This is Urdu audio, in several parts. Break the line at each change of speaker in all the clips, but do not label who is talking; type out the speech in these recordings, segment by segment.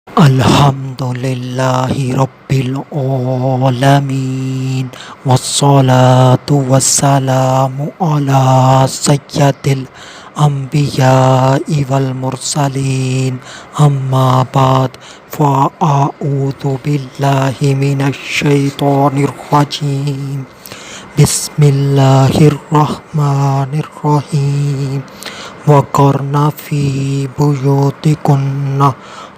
الحمد للہ رب العالمین والصلاة والسلام علی سید الانبیاء والمرسلین اما بعد فاعوذ باللہ من الشیطان الرجیم بسم اللہ الرحمن الرحیم وقرن فی بیوتکن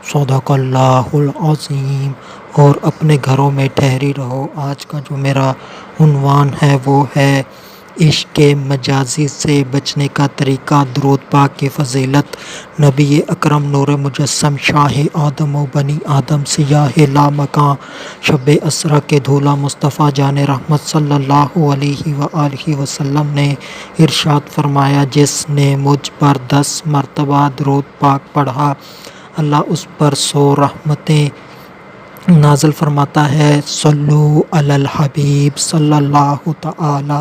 صدق اللہ العظیم، اور اپنے گھروں میں ٹھہری رہو۔ آج کا جو میرا عنوان ہے وہ ہے عشق مجازی سے بچنے کا طریقہ۔ درود پاک کی فضیلت نبی اکرم نور مجسم شاہ آدم و بنی آدم سیاہ لامکاں شب اسرا کے دھولا مصطفیٰ جان رحمت صلی اللہ علیہ وآلہ وسلم نے ارشاد فرمایا، جس نے مجھ پر 10 مرتبہ درود پاک پڑھا اللہ اس پر 100 رحمتیں نازل فرماتا ہے۔ صلو علی الحبیب صلی اللہ تعالی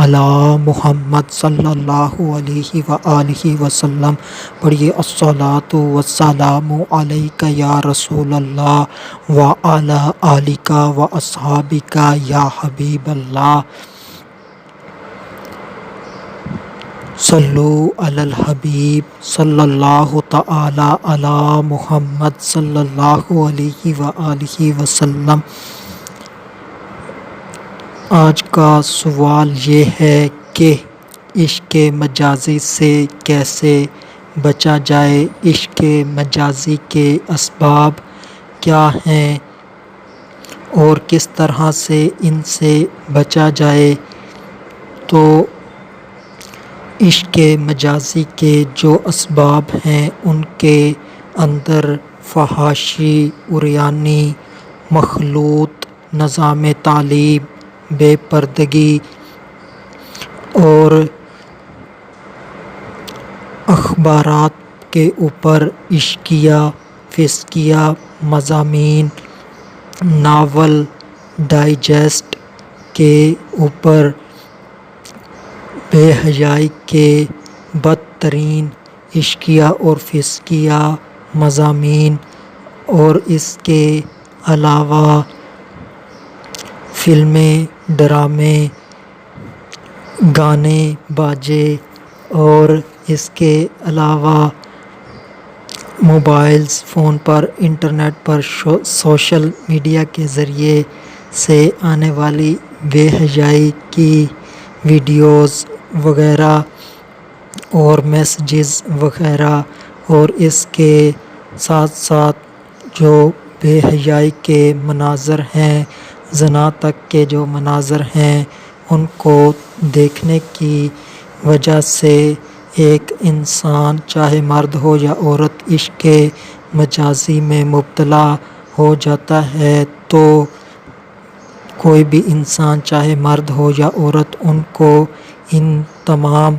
علی محمد صلی اللہ علیہ وآلہ وسلم۔ پڑھیے، الصلاۃ والسلام علیک یا رسول اللہ وعلی آلک واصحابک یا حبیب اللہ۔ صلو علی الحبیب صلی اللہ تعالی علی محمد صلی اللہ علیہ وآلہ وسلم۔ آج کا سوال یہ ہے کہ عشق مجازی سے کیسے بچا جائے؟ عشق مجازی کے اسباب کیا ہیں اور کس طرح سے ان سے بچا جائے؟ تو عشق مجازی کے جو اسباب ہیں ان کے اندر فحاشی، عریانی، مخلوط نظام تعلیم، بے پردگی اور اخبارات کے اوپر عشقیہ فسقیہ مضامین، ناول ڈائجسٹ کے اوپر بے حیائی کے بدترین عشقیہ اور فسقیہ مضامین، اور اس کے علاوہ فلمیں، ڈرامے، گانے باجے، اور اس کے علاوہ موبائلز، فون پر، انٹرنیٹ پر، سوشل میڈیا کے ذریعے سے آنے والی بے حیائی کی ویڈیوز وغیرہ اور میسیجز وغیرہ، اور اس کے ساتھ ساتھ جو بے حیائی کے مناظر ہیں، زنا تک کے جو مناظر ہیں، ان کو دیکھنے کی وجہ سے ایک انسان چاہے مرد ہو یا عورت عشق مجازی میں مبتلا ہو جاتا ہے۔ تو کوئی بھی انسان چاہے مرد ہو یا عورت، ان کو ان تمام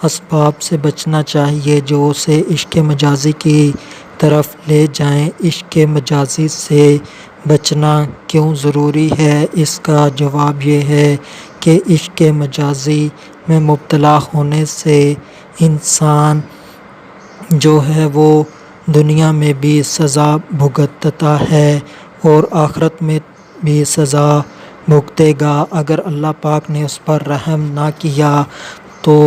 اسباب سے بچنا چاہیے جو اسے عشق مجازی کی طرف لے جائیں۔ عشق مجازی سے بچنا کیوں ضروری ہے؟ اس کا جواب یہ ہے کہ عشق مجازی میں مبتلا ہونے سے انسان جو ہے وہ دنیا میں بھی سزا بھگتتا ہے اور آخرت میں بھی سزا بھگتے گا۔ اگر اللہ پاک نے اس پر رحم نہ کیا تو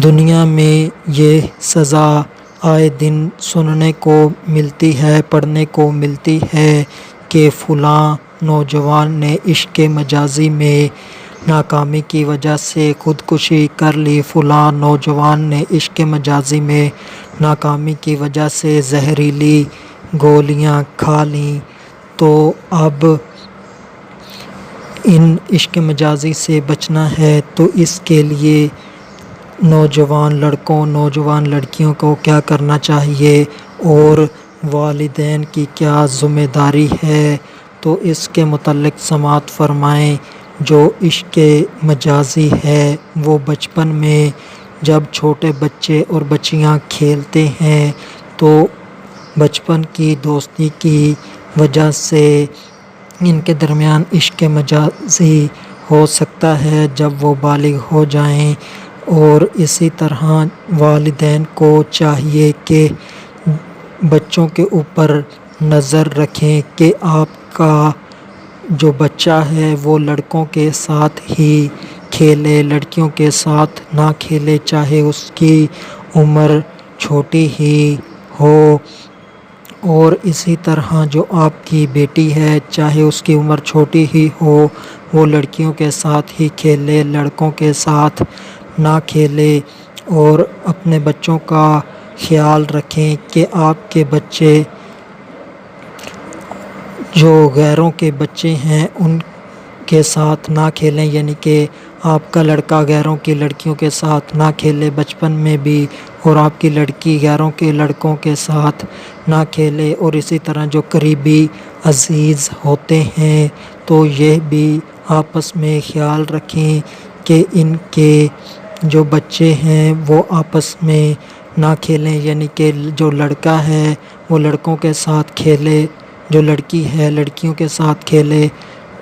دنیا میں یہ سزا آئے دن سننے کو ملتی ہے، پڑھنے کو ملتی ہے کہ فلاں نوجوان نے عشق مجازی میں ناکامی کی وجہ سے خودکشی کر لی، فلاں نوجوان نے عشق مجازی میں ناکامی کی وجہ سے زہریلی گولیاں کھا لیں۔ تو اب ان عشق مجازی سے بچنا ہے تو اس کے لیے نوجوان لڑکوں، نوجوان لڑکیوں کو کیا کرنا چاہیے اور والدین کی کیا ذمہ داری ہے، تو اس کے متعلق سماعت فرمائیں۔ جو عشق مجازی ہے وہ بچپن میں جب چھوٹے بچے اور بچیاں کھیلتے ہیں تو بچپن کی دوستی کی وجہ سے ان کے درمیان عشق مجازی ہو سکتا ہے جب وہ بالغ ہو جائیں، اور اسی طرح والدین کو چاہیے کہ بچوں کے اوپر نظر رکھیں کہ آپ کا جو بچہ ہے وہ لڑکوں کے ساتھ ہی کھیلے، لڑکیوں کے ساتھ نہ کھیلے، چاہے اس کی عمر چھوٹی ہی ہو۔ اور اسی طرح جو آپ کی بیٹی ہے، چاہے اس کی عمر چھوٹی ہی ہو، وہ لڑکیوں کے ساتھ ہی کھیلے، لڑکوں کے ساتھ نہ کھیلے۔ اور اپنے بچوں کا خیال رکھیں کہ آپ کے بچے جو غیروں کے بچے ہیں ان کے ساتھ نہ کھیلیں، یعنی کہ آپ کا لڑکا غیروں کی لڑکیوں کے ساتھ نہ کھیلے بچپن میں بھی، اور آپ کی لڑکی غیروں کے لڑکوں کے ساتھ نہ کھیلے۔ اور اسی طرح جو قریبی عزیز ہوتے ہیں تو یہ بھی آپس میں خیال رکھیں کہ ان کے جو بچے ہیں وہ آپس میں نہ کھیلیں، یعنی کہ جو لڑکا ہے وہ لڑکوں کے ساتھ کھیلے، جو لڑکی ہے لڑکیوں کے ساتھ کھیلے،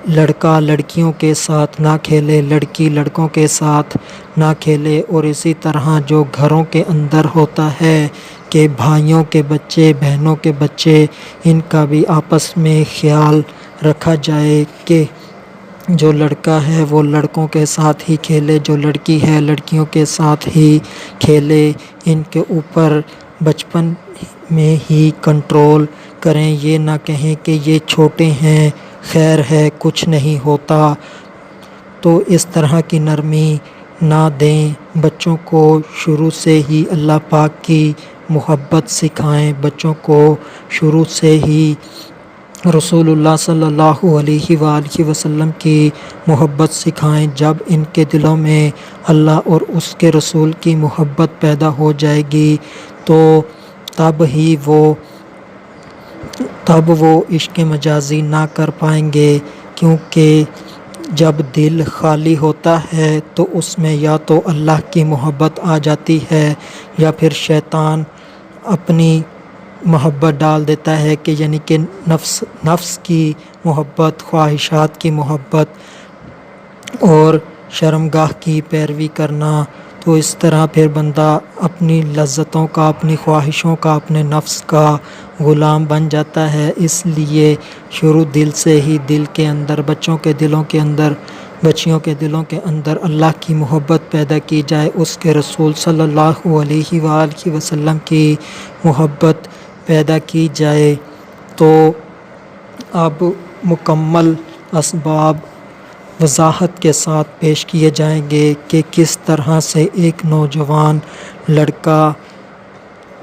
لڑکا لڑکیوں کے ساتھ نہ کھیلے، لڑکی لڑکوں کے ساتھ نہ کھیلے۔ اور اسی طرح جو گھروں کے اندر ہوتا ہے کہ بھائیوں کے بچے، بہنوں کے بچے، ان کا بھی آپس میں خیال رکھا جائے کہ جو لڑکا ہے وہ لڑکوں کے ساتھ ہی کھیلے، جو لڑکی ہے لڑکیوں کے ساتھ ہی کھیلے۔ ان کے اوپر بچپن میں ہی کنٹرول کریں، یہ نہ کہیں کہ یہ چھوٹے ہیں، خیر ہے کچھ نہیں ہوتا، تو اس طرح کی نرمی نہ دیں۔ بچوں کو شروع سے ہی اللہ پاک کی محبت سکھائیں، بچوں کو شروع سے ہی رسول اللہ صلی اللہ علیہ وآلہ وسلم کی محبت سکھائیں۔ جب ان کے دلوں میں اللہ اور اس کے رسول کی محبت پیدا ہو جائے گی تو تب وہ عشق مجازی نہ کر پائیں گے، کیونکہ جب دل خالی ہوتا ہے تو اس میں یا تو اللہ کی محبت آ جاتی ہے یا پھر شیطان اپنی محبت ڈال دیتا ہے، کہ یعنی کہ نفس کی محبت، خواہشات کی محبت اور شرمگاہ کی پیروی کرنا۔ تو اس طرح پھر بندہ اپنی لذتوں کا، اپنی خواہشوں کا، اپنے نفس کا غلام بن جاتا ہے۔ اس لیے شروع دل سے ہی دل کے اندر، بچوں کے دلوں کے اندر، بچیوں کے دلوں کے اندر اللہ کی محبت پیدا کی جائے، اس کے رسول صلی اللہ علیہ وآلہ وسلم کی محبت پیدا کی جائے۔ تو اب مکمل اسباب وضاحت کے ساتھ پیش کیے جائیں گے کہ کس طرح سے ایک نوجوان لڑکا،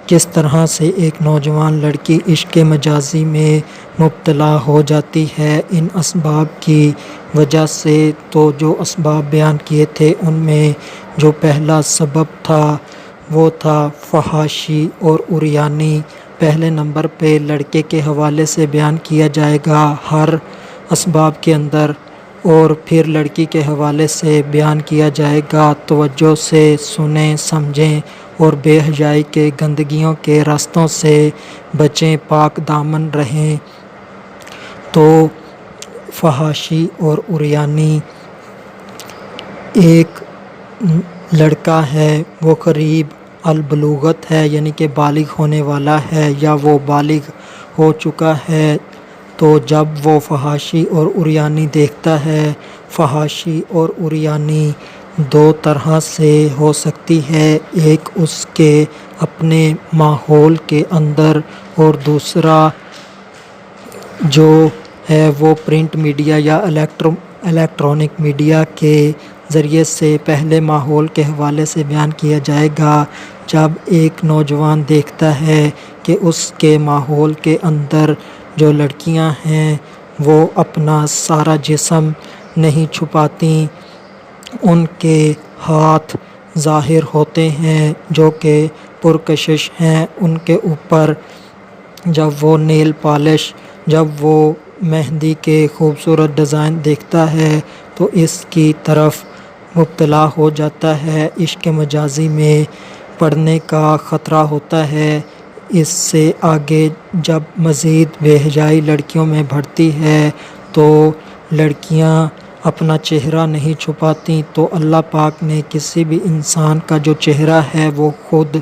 کس طرح سے ایک نوجوان لڑکی عشق مجازی میں مبتلا ہو جاتی ہے ان اسباب کی وجہ سے۔ تو جو اسباب بیان کیے تھے ان میں جو پہلا سبب تھا وہ تھا فحاشی اور عریانی۔ پہلے نمبر پہ لڑکے کے حوالے سے بیان کیا جائے گا ہر اسباب کے اندر، اور پھر لڑکی کے حوالے سے بیان کیا جائے گا۔ توجہ سے سنیں، سمجھیں اور بے حیائی کے گندگیوں کے راستوں سے بچیں، پاک دامن رہیں۔ تو فحاشی اور عریانی، ایک لڑکا ہے وہ قریب البلوغت ہے، یعنی کہ بالغ ہونے والا ہے یا وہ بالغ ہو چکا ہے، تو جب وہ فحاشی اور عریانی دیکھتا ہے، فحاشی اور عریانی دو طرح سے ہو سکتی ہے، ایک اس کے اپنے ماحول کے اندر اور دوسرا جو ہے وہ پرنٹ میڈیا یا الیکٹرانک میڈیا کے ذریعے سے۔ پہلے ماحول کے حوالے سے بیان کیا جائے گا، جب ایک نوجوان دیکھتا ہے کہ اس کے ماحول کے اندر جو لڑکیاں ہیں وہ اپنا سارا جسم نہیں چھپاتی، ان کے ہاتھ ظاہر ہوتے ہیں جو کہ پرکشش ہیں، ان کے اوپر جب وہ نیل پالش، جب وہ مہندی کے خوبصورت ڈیزائن دیکھتا ہے تو اس کی طرف مبتلا ہو جاتا ہے، عشق مجازی میں پڑنے کا خطرہ ہوتا ہے۔ اس سے آگے جب مزید بے حیائی لڑکیوں میں بڑھتی ہے تو لڑکیاں اپنا چہرہ نہیں چھپاتی، تو اللہ پاک نے کسی بھی انسان کا جو چہرہ ہے وہ خود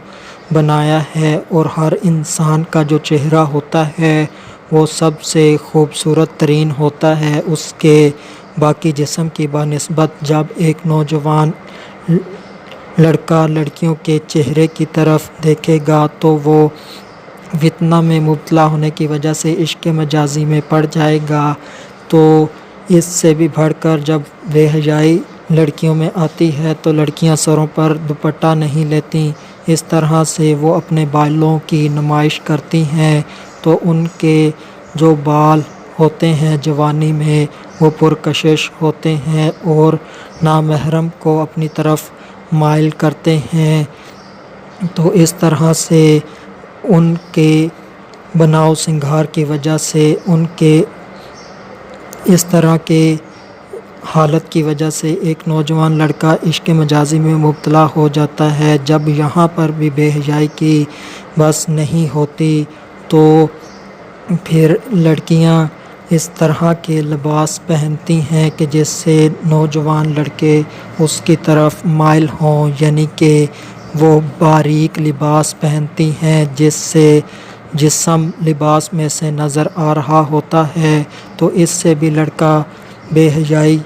بنایا ہے، اور ہر انسان کا جو چہرہ ہوتا ہے وہ سب سے خوبصورت ترین ہوتا ہے اس کے باقی جسم کی بنسبت۔ جب ایک نوجوان لڑکا لڑکیوں کے چہرے کی طرف دیکھے گا تو وہ فتنہ میں مبتلا ہونے کی وجہ سے عشق مجازی میں پڑ جائے گا۔ تو اس سے بھی بڑھ کر جب بے حیائی لڑکیوں میں آتی ہے تو لڑکیاں سروں پر دوپٹہ نہیں لیتیں، اس طرح سے وہ اپنے بالوں کی نمائش کرتی ہیں، تو ان کے جو بال ہوتے ہیں جوانی میں وہ پرکشش ہوتے ہیں اور نامحرم کو اپنی طرف مائل کرتے ہیں۔ تو اس طرح سے ان کے بناؤ سنگھار کی وجہ سے، ان کے اس طرح کے حالت کی وجہ سے ایک نوجوان لڑکا عشق مجازی میں مبتلا ہو جاتا ہے۔ جب یہاں پر بھی بے حیائی کی بس نہیں ہوتی تو پھر لڑکیاں اس طرح کے لباس پہنتی ہیں کہ جس سے نوجوان لڑکے اس کی طرف مائل ہوں، یعنی کہ وہ باریک لباس پہنتی ہیں جس سے جسم لباس میں سے نظر آ رہا ہوتا ہے، تو اس سے بھی لڑکا بے حیائی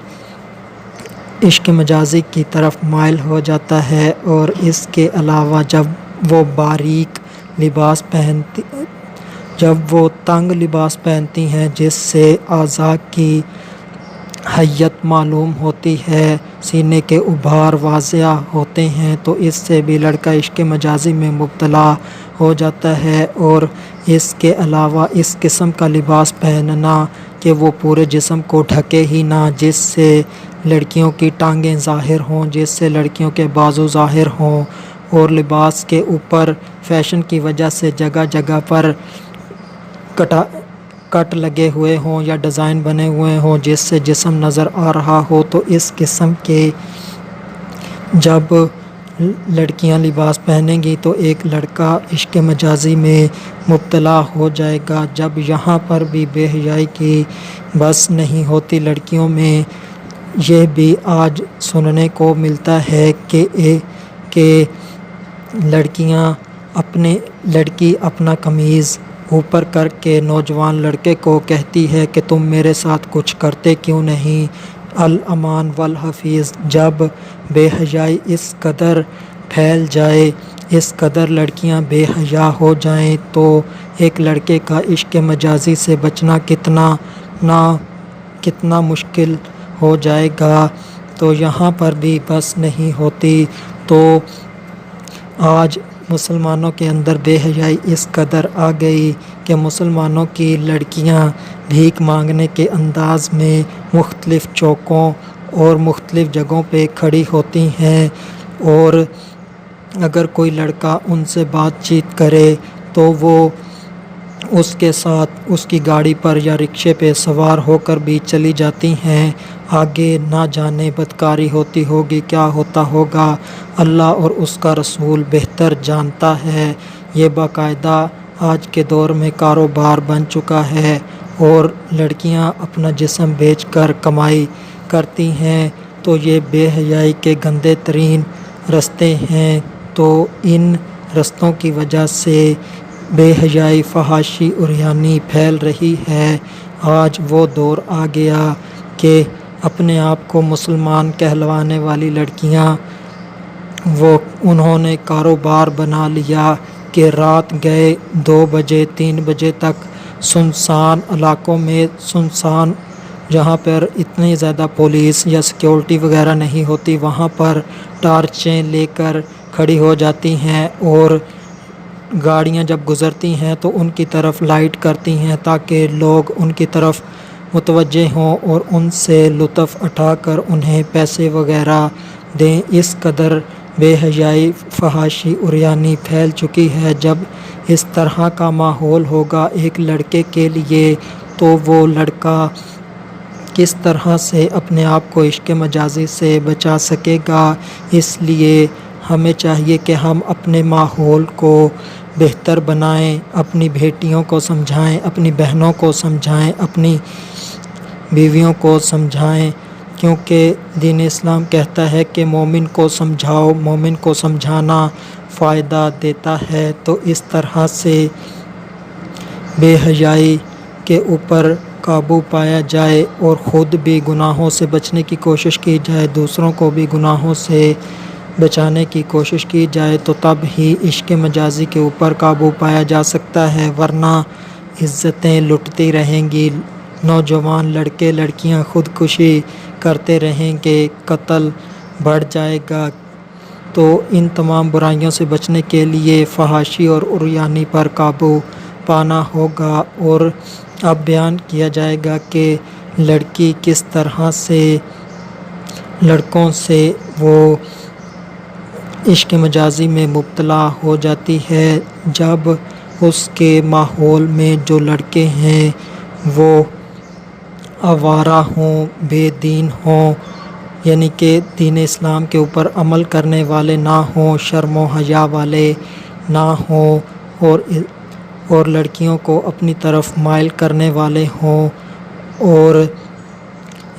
عشق مجازی کی طرف مائل ہو جاتا ہے۔ اور اس کے علاوہ جب وہ باریک لباس پہنتی، جب وہ تنگ لباس پہنتی ہیں جس سے اعضاء کی حیت معلوم ہوتی ہے، سینے کے ابھار واضح ہوتے ہیں، تو اس سے بھی لڑکا عشق مجازی میں مبتلا ہو جاتا ہے۔ اور اس کے علاوہ اس قسم کا لباس پہننا کہ وہ پورے جسم کو ڈھکے ہی نہ، جس سے لڑکیوں کی ٹانگیں ظاہر ہوں، جس سے لڑکیوں کے بازو ظاہر ہوں، اور لباس کے اوپر فیشن کی وجہ سے جگہ جگہ پر کٹ لگے ہوئے ہوں یا ڈیزائن بنے ہوئے ہوں جس سے جسم نظر آ رہا ہو، تو اس قسم کے جب لڑکیاں لباس پہنیں گی تو ایک لڑکا عشق مجازی میں مبتلا ہو جائے گا۔ جب یہاں پر بھی بے حیائی کی بس نہیں ہوتی لڑکیوں میں، یہ بھی آج سننے کو ملتا ہے کہ لڑکی اپنا قمیض اوپر کر کے نوجوان لڑکے کو کہتی ہے کہ تم میرے ساتھ کچھ کرتے کیوں نہیں، الامان والحفیظ۔ جب بے حیائی اس قدر پھیل جائے، اس قدر لڑکیاں بے حیا ہو جائیں تو ایک لڑکے کا عشق مجازی سے بچنا کتنا مشکل ہو جائے گا۔ تو یہاں پر بھی بس نہیں ہوتی، تو آج مسلمانوں کے اندر بے حیائی اس قدر آ گئی کہ مسلمانوں کی لڑکیاں بھیک مانگنے کے انداز میں مختلف چوکوں اور مختلف جگہوں پہ کھڑی ہوتی ہیں، اور اگر کوئی لڑکا ان سے بات چیت کرے تو وہ اس کے ساتھ اس کی گاڑی پر یا رکشے پہ سوار ہو کر بھی چلی جاتی ہیں۔ آگے نہ جانے بدکاری ہوتی ہوگی، کیا ہوتا ہوگا، اللہ اور اس کا رسول بہتر جانتا ہے۔ یہ باقاعدہ آج کے دور میں کاروبار بن چکا ہے، اور لڑکیاں اپنا جسم بیچ کر کمائی کرتی ہیں، تو یہ بے حیائی کے گندے ترین رستے ہیں۔ تو ان رستوں کی وجہ سے بے حیائی، فحاشی، عریانی پھیل رہی ہے۔ آج وہ دور آ گیا کہ اپنے آپ کو مسلمان کہلوانے والی لڑکیاں انہوں نے کاروبار بنا لیا کہ رات گئے 2 بجے 3 بجے تک سنسان علاقوں میں، سنسان جہاں پر اتنی زیادہ پولیس یا سیکیورٹی وغیرہ نہیں ہوتی، وہاں پر ٹارچیں لے کر کھڑی ہو جاتی ہیں، اور گاڑیاں جب گزرتی ہیں تو ان کی طرف لائٹ کرتی ہیں تاکہ لوگ ان کی طرف متوجہ ہوں اور ان سے لطف اٹھا کر انہیں پیسے وغیرہ دیں۔ اس قدر بے حیائی، فحاشی، عریانی پھیل چکی ہے۔ جب اس طرح کا ماحول ہوگا ایک لڑکے کے لیے تو وہ لڑکا کس طرح سے اپنے آپ کو عشق مجازی سے بچا سکے گا؟ اس لیے ہمیں چاہیے کہ ہم اپنے ماحول کو بہتر بنائیں، اپنی بیٹیوں کو سمجھائیں، اپنی بہنوں کو سمجھائیں، اپنی بیویوں کو سمجھائیں کیونکہ دین اسلام کہتا ہے کہ مومن کو سمجھاؤ، مومن کو سمجھانا فائدہ دیتا ہے۔ تو اس طرح سے بے حیائی کے اوپر قابو پایا جائے اور خود بھی گناہوں سے بچنے کی کوشش کی جائے، دوسروں کو بھی گناہوں سے بچانے کی کوشش کی جائے، تو تب ہی عشق مجازی کے اوپر قابو پایا جا سکتا ہے، ورنہ عزتیں لٹتی رہیں گی، نوجوان لڑکے لڑکیاں خودکشی کرتے رہیں گے، قتل بڑھ جائے گا۔ تو ان تمام برائیوں سے بچنے کے لیے فحاشی اور عریانی پر قابو پانا ہوگا۔ اور اب بیان کیا جائے گا کہ لڑکی کس طرح سے لڑکوں سے وہ عشق مجازی میں مبتلا ہو جاتی ہے، جب اس کے ماحول میں جو لڑکے ہیں وہ آوارہ ہوں، بے دین ہوں، یعنی کہ دین اسلام کے اوپر عمل کرنے والے نہ ہوں، شرم و حیا والے نہ ہوں، اور لڑکیوں کو اپنی طرف مائل کرنے والے ہوں، اور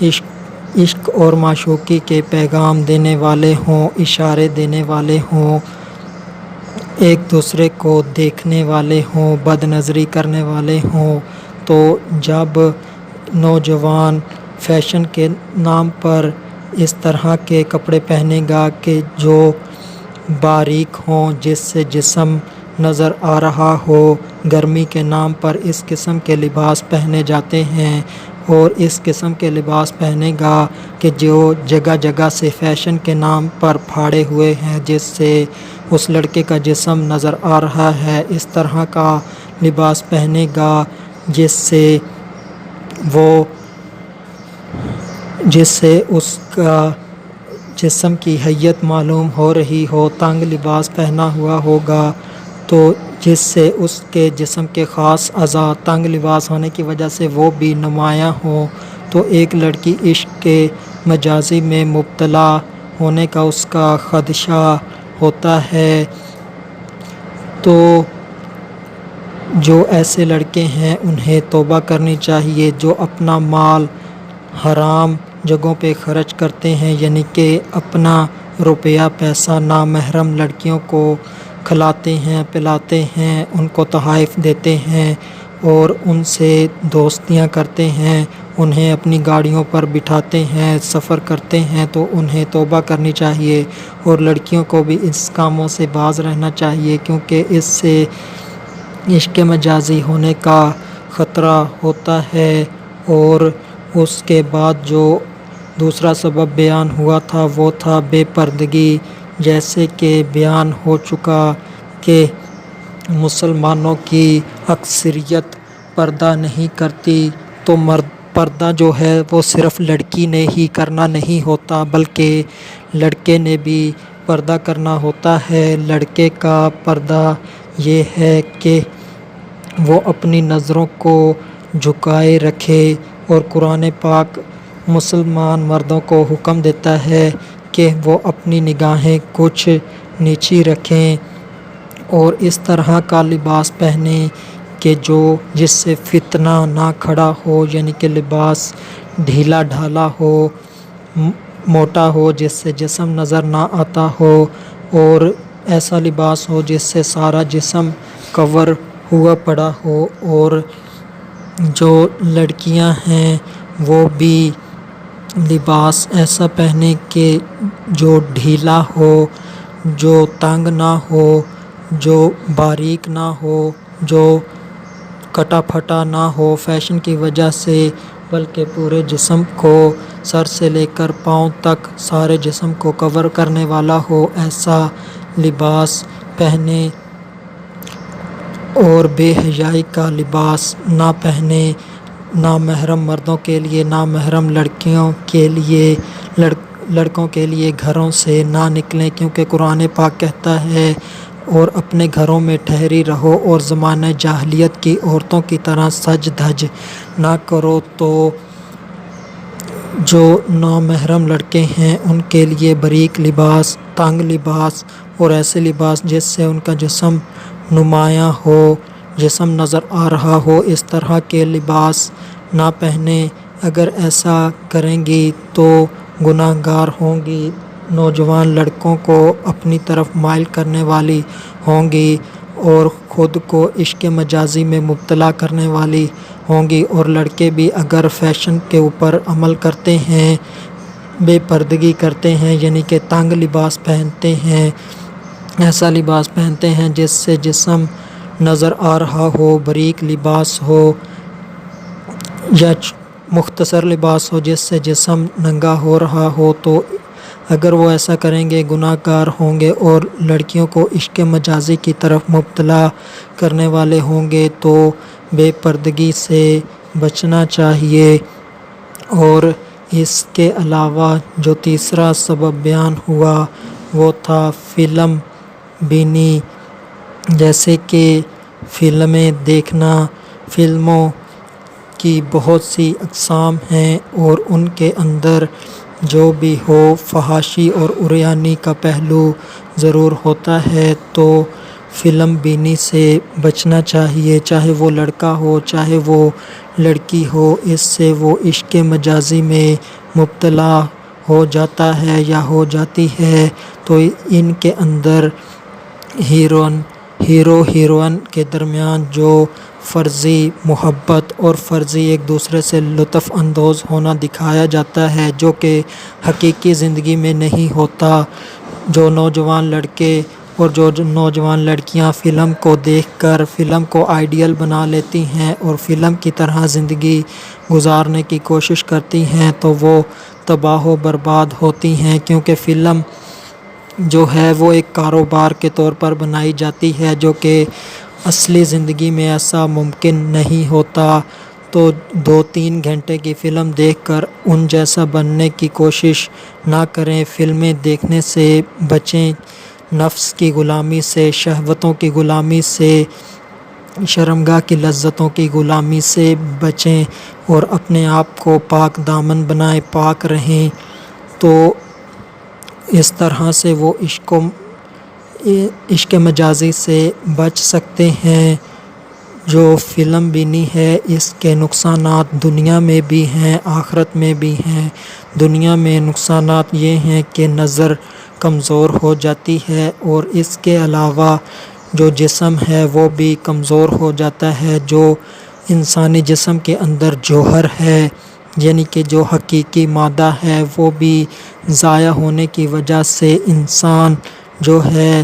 عشق اور معشوقی کے پیغام دینے والے ہوں، اشارے دینے والے ہوں، ایک دوسرے کو دیکھنے والے ہوں، بد نظری کرنے والے ہوں۔ تو جب نوجوان فیشن کے نام پر اس طرح کے کپڑے پہنے گا کہ جو باریک ہوں، جس سے جسم نظر آ رہا ہو، گرمی کے نام پر اس قسم کے لباس پہنے جاتے ہیں، اور اس قسم کے لباس پہنے گا کہ جو جگہ جگہ سے فیشن کے نام پر پھاڑے ہوئے ہیں، جس سے اس لڑکے کا جسم نظر آ رہا ہے، اس طرح کا لباس پہنے گا جس سے اس کا جسم کی حیت معلوم ہو رہی ہو، تنگ لباس پہنا ہوا ہوگا، تو جس سے اس کے جسم کے خاص اعضاء تنگ لباس ہونے کی وجہ سے وہ بھی نمایاں ہوں۔ تو ایک لڑکی عشق کے مجازی میں مبتلا ہونے کا اس کا خدشہ ہوتا ہے۔ تو جو ایسے لڑکے ہیں انہیں توبہ کرنی چاہیے، جو اپنا مال حرام جگہوں پہ خرچ کرتے ہیں، یعنی کہ اپنا روپیہ پیسہ نامحرم لڑکیوں کو کھلاتے ہیں، پلاتے ہیں، ان کو تحائف دیتے ہیں اور ان سے دوستیاں کرتے ہیں، انہیں اپنی گاڑیوں پر بٹھاتے ہیں، سفر کرتے ہیں، تو انہیں توبہ کرنی چاہیے، اور لڑکیوں کو بھی اس کاموں سے باز رہنا چاہیے، کیونکہ اس سے عشق مجازی ہونے کا خطرہ ہوتا ہے۔ اور اس کے بعد جو دوسرا سبب بیان ہوا تھا وہ تھا بے پردگی، جیسے کہ بیان ہو چکا کہ مسلمانوں کی اکثریت پردہ نہیں کرتی، تو پردہ جو ہے وہ صرف لڑکی نے ہی کرنا نہیں ہوتا، بلکہ لڑکے نے بھی پردہ کرنا ہوتا ہے۔ لڑکے کا پردہ یہ ہے کہ وہ اپنی نظروں کو جھکائے رکھے، اور قرآن پاک مسلمان مردوں کو حکم دیتا ہے کہ وہ اپنی نگاہیں کچھ نیچی رکھیں، اور اس طرح کا لباس پہنیں کہ جس سے فتنہ نہ کھڑا ہو، یعنی کہ لباس ڈھیلا ڈھالا ہو، موٹا ہو، جس سے جسم نظر نہ آتا ہو، اور ایسا لباس ہو جس سے سارا جسم کور ہوا پڑا ہو۔ اور جو لڑکیاں ہیں وہ بھی لباس ایسا پہنے کہ جو ڈھیلا ہو، جو تنگ نہ ہو، جو باریک نہ ہو، جو کٹا پھٹا نہ ہو فیشن کی وجہ سے، بلکہ پورے جسم کو سر سے لے کر پاؤں تک سارے جسم کو کور کرنے والا ہو، ایسا لباس پہنے، اور بے حیائی کا لباس نہ پہنے، نامحرم مردوں کے لیے، نامحرم لڑکیوں کے لیے، لڑکوں کے لیے گھروں سے نہ نکلیں، کیونکہ قرآن پاک کہتا ہے اور اپنے گھروں میں ٹھہری رہو اور زمانہ جاہلیت کی عورتوں کی طرح سج دھج نہ کرو۔ تو جو نامحرم لڑکے ہیں ان کے لیے باریک لباس، تنگ لباس، اور ایسے لباس جس سے ان کا جسم نمایاں ہو، جسم نظر آ رہا ہو، اس طرح کے لباس نہ پہنیں، اگر ایسا کریں گی تو گناہ گار ہوں گی، نوجوان لڑکوں کو اپنی طرف مائل کرنے والی ہوں گی اور خود کو عشق مجازی میں مبتلا کرنے والی ہوں گی۔ اور لڑکے بھی اگر فیشن کے اوپر عمل کرتے ہیں، بے پردگی کرتے ہیں، یعنی کہ تنگ لباس پہنتے ہیں، ایسا لباس پہنتے ہیں جس سے جسم نظر آ رہا ہو، باریک لباس ہو یا مختصر لباس ہو جس سے جسم ننگا ہو رہا ہو، تو اگر وہ ایسا کریں گے گناہ گار ہوں گے اور لڑکیوں کو عشق مجازی کی طرف مبتلا کرنے والے ہوں گے۔ تو بے پردگی سے بچنا چاہیے۔ اور اس کے علاوہ جو تیسرا سبب بیان ہوا وہ تھا فلم بینی، جیسے کہ فلمیں دیکھنا۔ فلموں کی بہت سی اقسام ہیں اور ان کے اندر جو بھی ہو فحاشی اور عریانی کا پہلو ضرور ہوتا ہے، تو فلم بینی سے بچنا چاہیے، چاہے وہ لڑکا ہو چاہے وہ لڑکی ہو۔ اس سے وہ عشق مجازی میں مبتلا ہو جاتا ہے یا ہو جاتی ہے۔ تو ان کے اندر ہیرو ہیروئن کے درمیان جو فرضی محبت اور فرضی ایک دوسرے سے لطف اندوز ہونا دکھایا جاتا ہے، جو کہ حقیقی زندگی میں نہیں ہوتا۔ جو نوجوان لڑکے اور جو نوجوان لڑکیاں فلم کو دیکھ کر فلم کو آئیڈیل بنا لیتی ہیں اور فلم کی طرح زندگی گزارنے کی کوشش کرتی ہیں، تو وہ تباہ و برباد ہوتی ہیں، کیونکہ فلم جو ہے وہ ایک کاروبار کے طور پر بنائی جاتی ہے، جو کہ اصلی زندگی میں ایسا ممکن نہیں ہوتا۔ تو 2-3 گھنٹے کی فلم دیکھ کر ان جیسا بننے کی کوشش نہ کریں، فلمیں دیکھنے سے بچیں، نفس کی غلامی سے، شہوتوں کی غلامی سے، شرمگاہ کی لذتوں کی غلامی سے بچیں اور اپنے آپ کو پاک دامن بنائیں، پاک رہیں۔ تو اس طرح سے وہ عشق مجازی سے بچ سکتے ہیں۔ جو فلم بینی ہے اس کے نقصانات دنیا میں بھی ہیں، آخرت میں بھی ہیں۔ دنیا میں نقصانات یہ ہیں کہ نظر کمزور ہو جاتی ہے، اور اس کے علاوہ جو جسم ہے وہ بھی کمزور ہو جاتا ہے۔ جو انسانی جسم کے اندر جوہر ہے، یعنی کہ جو حقیقی مادہ ہے، وہ بھی ضائع ہونے کی وجہ سے انسان جو ہے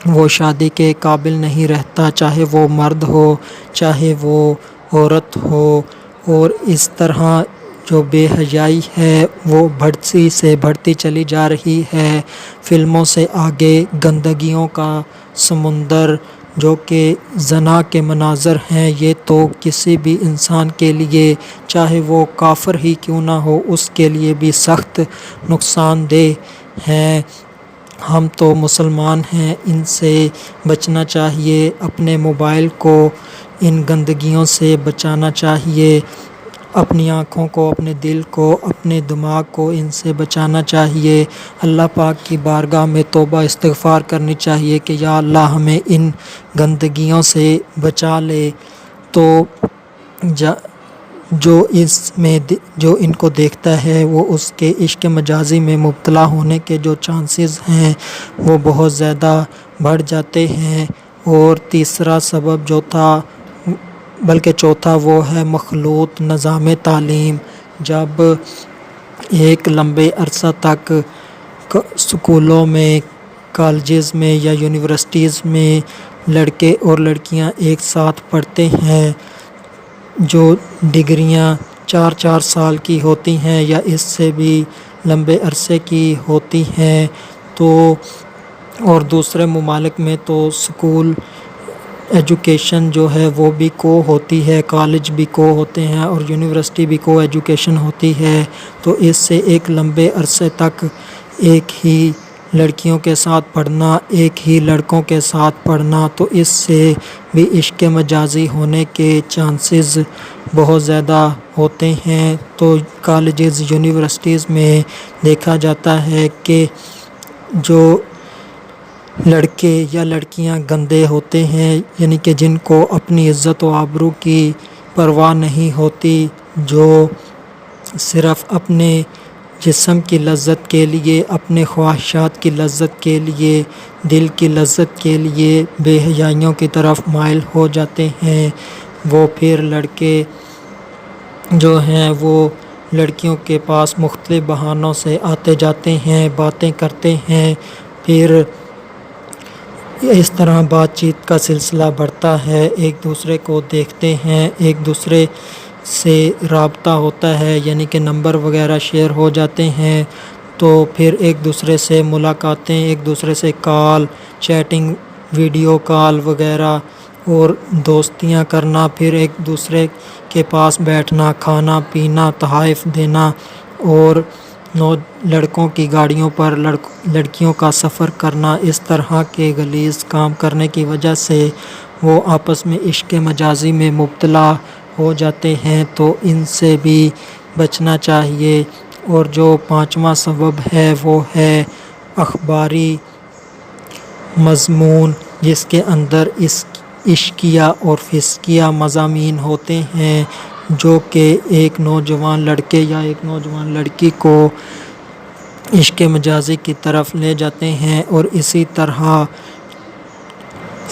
وہ شادی کے قابل نہیں رہتا، چاہے وہ مرد ہو چاہے وہ عورت ہو۔ اور اس طرح جو بے حیائی ہے وہ بڑھتی سے بڑھتی چلی جا رہی ہے۔ فلموں سے آگے گندگیوں کا سمندر، جو کہ زنا کے مناظر ہیں، یہ تو کسی بھی انسان کے لیے، چاہے وہ کافر ہی کیوں نہ ہو، اس کے لیے بھی سخت نقصان دہ ہیں۔ ہم تو مسلمان ہیں، ان سے بچنا چاہیے، اپنے موبائل کو ان گندگیوں سے بچانا چاہیے، اپنی آنکھوں کو، اپنے دل کو، اپنے دماغ کو ان سے بچانا چاہیے۔ اللہ پاک کی بارگاہ میں توبہ استغفار کرنی چاہیے کہ یا اللہ ہمیں ان گندگیوں سے بچا لے۔ تو جو ان کو دیکھتا ہے وہ اس کے عشق مجازی میں مبتلا ہونے کے جو چانسز ہیں وہ بہت زیادہ بڑھ جاتے ہیں۔ اور تیسرا سبب جو تھا، بلکہ چوتھا، وہ ہے مخلوط نظام تعلیم۔ جب ایک لمبے عرصہ تک سکولوں میں، کالجز میں یا یونیورسٹیز میں لڑکے اور لڑکیاں ایک ساتھ پڑھتے ہیں، جو ڈگریاں 4-4 سال کی ہوتی ہیں یا اس سے بھی لمبے عرصے کی ہوتی ہیں، تو اور دوسرے ممالک میں تو اسکول ایجوکیشن جو ہے وہ بھی کو ہوتی ہے، کالج بھی کو ہوتے ہیں اور یونیورسٹی بھی کو ایجوکیشن ہوتی ہے۔ تو اس سے ایک لمبے عرصے تک ایک ہی لڑکیوں کے ساتھ پڑھنا، ایک ہی لڑکوں کے ساتھ پڑھنا، تو اس سے بھی عشق مجازی ہونے کے چانسز بہت زیادہ ہوتے ہیں۔ تو کالجز، یونیورسٹیز میں دیکھا جاتا ہے کہ جو لڑکے یا لڑکیاں گندے ہوتے ہیں، یعنی کہ جن کو اپنی عزت و آبرو کی پرواہ نہیں ہوتی، جو صرف اپنے جسم کی لذت کے لیے، اپنے خواہشات کی لذت کے لیے، دل کی لذت کے لیے بے حیائیوں کی طرف مائل ہو جاتے ہیں۔ وہ پھر لڑکے جو ہیں وہ لڑکیوں کے پاس مختلف بہانوں سے آتے جاتے ہیں، باتیں کرتے ہیں، پھر اس طرح بات چیت کا سلسلہ بڑھتا ہے، ایک دوسرے کو دیکھتے ہیں، ایک دوسرے سے رابطہ ہوتا ہے، یعنی کہ نمبر وغیرہ شیئر ہو جاتے ہیں، تو پھر ایک دوسرے سے ملاقاتیں، ایک دوسرے سے کال، چیٹنگ، ویڈیو کال وغیرہ اور دوستیاں کرنا، پھر ایک دوسرے کے پاس بیٹھنا، کھانا پینا، تحائف دینا، اور لڑکوں کی گاڑیوں پر لڑکیوں کا سفر کرنا، اس طرح کے غلیظ کام کرنے کی وجہ سے وہ آپس میں عشق مجازی میں مبتلا ہو جاتے ہیں، تو ان سے بھی بچنا چاہیے۔ اور جو پانچواں سبب ہے وہ ہے اخباری مضمون، جس کے اندر عشقیہ اور فسقیہ مضامین ہوتے ہیں، جو کہ ایک نوجوان لڑکے یا ایک نوجوان لڑکی کو عشق مجازی کی طرف لے جاتے ہیں، اور اسی طرح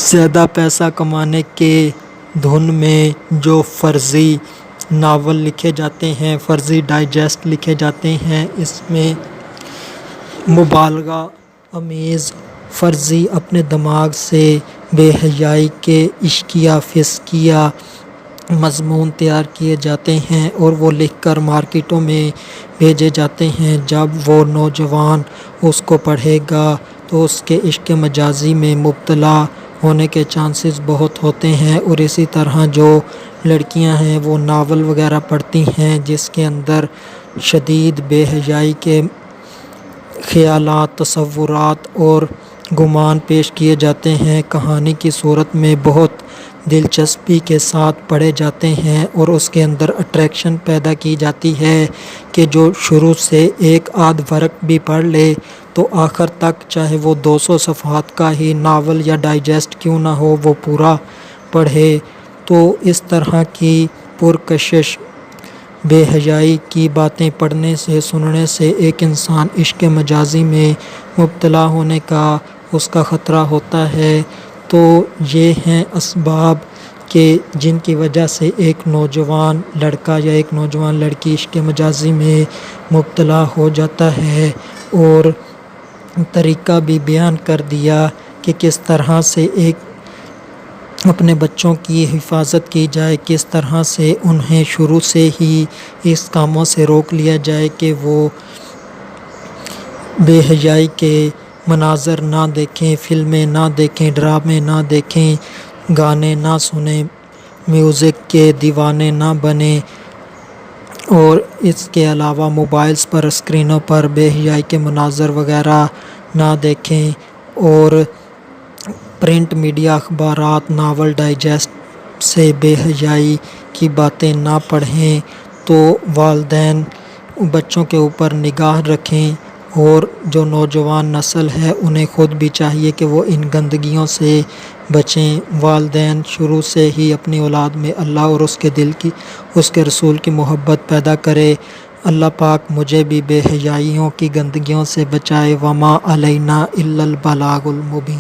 زیادہ پیسہ کمانے کے دھن میں جو فرضی ناول لکھے جاتے ہیں، فرضی ڈائجسٹ لکھے جاتے ہیں، اس میں مبالغہ آمیز فرضی اپنے دماغ سے بے حیائی کے عشقیہ فسقیہ مضمون تیار کیے جاتے ہیں، اور وہ لکھ کر مارکیٹوں میں بھیجے جاتے ہیں۔ جب وہ نوجوان اس کو پڑھے گا تو اس کے عشق مجازی میں مبتلا ہونے کے چانسز بہت ہوتے ہیں، اور اسی طرح جو لڑکیاں ہیں وہ ناول وغیرہ پڑھتی ہیں جس کے اندر شدید بے حیائی کے خیالات، تصورات اور گمان پیش کیے جاتے ہیں، کہانی کی صورت میں بہت دلچسپی کے ساتھ پڑھے جاتے ہیں، اور اس کے اندر اٹریکشن پیدا کی جاتی ہے کہ جو شروع سے ایک آدھ ورق بھی پڑھ لے تو آخر تک چاہے وہ 200 صفحات کا ہی ناول یا ڈائجسٹ کیوں نہ ہو وہ پورا پڑھے۔ تو اس طرح کی پرکشش بے حیائی کی باتیں پڑھنے سے، سننے سے ایک انسان عشق مجازی میں مبتلا ہونے کا اس کا خطرہ ہوتا ہے۔ تو یہ ہیں اسباب کہ جن کی وجہ سے ایک نوجوان لڑکا یا ایک نوجوان لڑکی عشق مجازی میں مبتلا ہو جاتا ہے، اور طریقہ بھی بیان کر دیا کہ کس طرح سے اپنے بچوں کی حفاظت کی جائے، کس طرح سے انہیں شروع سے ہی اس کاموں سے روک لیا جائے کہ وہ بے حیائی کے مناظر نہ دیکھیں، فلمیں نہ دیکھیں، ڈرامے نہ دیکھیں، گانے نہ سنیں، میوزک کے دیوانے نہ بنیں، اور اس کے علاوہ موبائلز پر، اسکرینوں پر بے حیائی کے مناظر وغیرہ نہ دیکھیں، اور پرنٹ میڈیا، اخبارات، ناول، ڈائجسٹ سے بے حیائی کی باتیں نہ پڑھیں۔ تو والدین بچوں کے اوپر نگاہ رکھیں، اور جو نوجوان نسل ہے انہیں خود بھی چاہیے کہ وہ ان گندگیوں سے بچیں۔ والدین شروع سے ہی اپنی اولاد میں اللہ اور اس کے رسول کی محبت پیدا کرے۔ اللہ پاک مجھے بھی بے حیائیوں کی گندگیوں سے بچائے۔ وما علینا الا البلاغ المبین۔